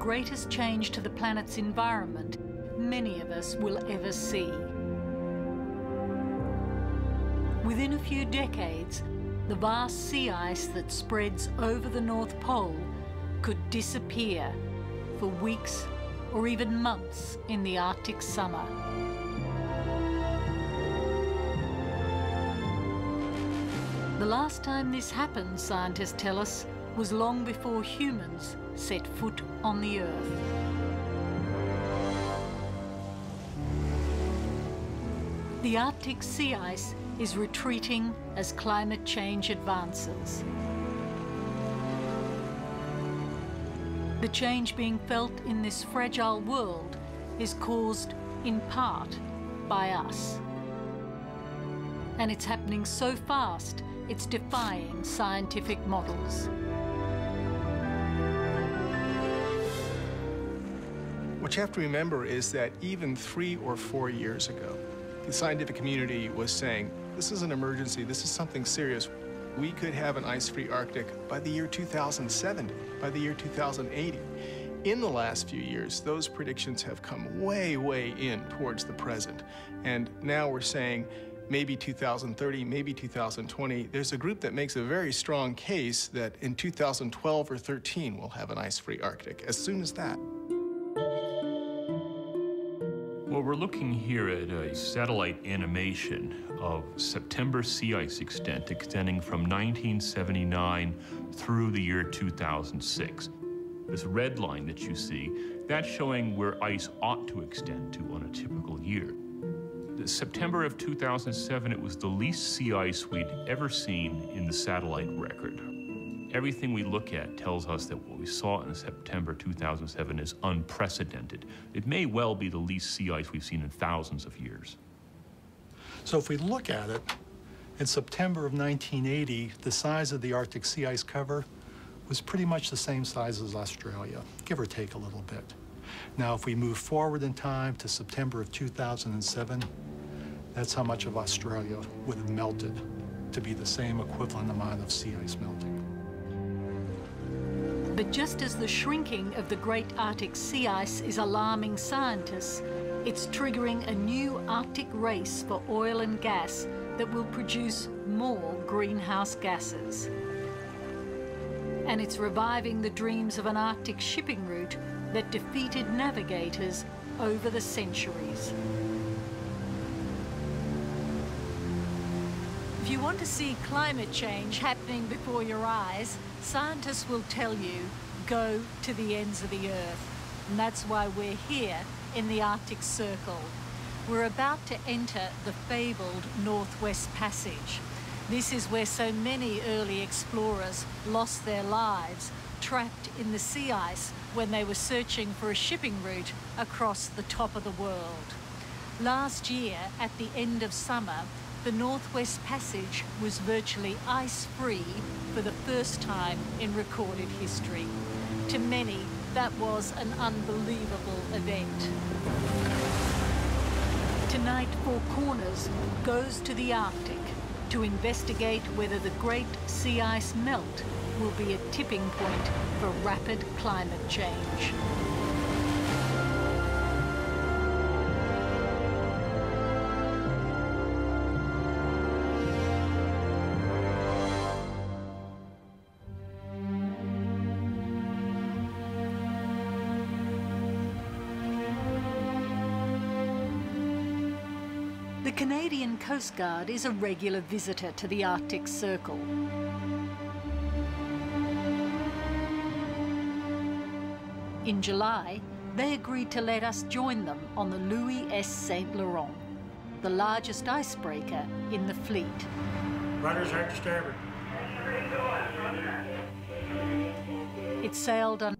greatest change to the planet's environment many of us will ever see. Within a few decades, the vast sea ice that spreads over the North Pole could disappear for weeks or even months in the Arctic summer. The last time this happened, scientists tell us, was long before humans set foot on the Earth. The Arctic sea ice is retreating as climate change advances. The change being felt in this fragile world is caused, in part, by us. And it's happening so fast, it's defying scientific models. What you have to remember is that even 3 or 4 years ago, the scientific community was saying, this is an emergency, this is something serious. We could have an ice-free Arctic by the year 2070, by the year 2080. In the last few years, those predictions have come way, way in towards the present. And now we're saying maybe 2030, maybe 2020. There's a group that makes a very strong case that in 2012 or 13, we'll have an ice-free Arctic, as soon as that. Well, we're looking here at a satellite animation of September sea ice extent extending from 1979 through the year 2006. This red line that you see, that's showing where ice ought to extend to on a typical year. The September of 2007, it was the least sea ice we'd ever seen in the satellite record. Everything we look at tells us that what we saw in September 2007 is unprecedented. It may well be the least sea ice we've seen in thousands of years. So if we look at it, in September of 1980, the size of the Arctic sea ice cover was pretty much the same size as Australia, give or take a little bit. Now, if we move forward in time to September of 2007, that's how much of Australia would have melted to be the same equivalent amount of sea ice melting. But just as the shrinking of the great Arctic sea ice is alarming scientists, it's triggering a new Arctic race for oil and gas that will produce more greenhouse gases. And it's reviving the dreams of an Arctic shipping route that defeated navigators over the centuries. If you want to see climate change happening before your eyes, scientists will tell you, go to the ends of the Earth. And that's why we're here in the Arctic Circle. We're about to enter the fabled Northwest Passage. This is where so many early explorers lost their lives, trapped in the sea ice when they were searching for a shipping route across the top of the world. Last year, at the end of summer, the Northwest Passage was virtually ice-free for the first time in recorded history. To many, that was an unbelievable event. Tonight, Four Corners goes to the Arctic to investigate whether the great sea ice melt will be a tipping point for rapid climate change. The Canadian Coast Guard is a regular visitor to the Arctic Circle. In July, they agreed to let us join them on the Louis St Laurent, the largest icebreaker in the fleet. Runners right to starboard. It sailed on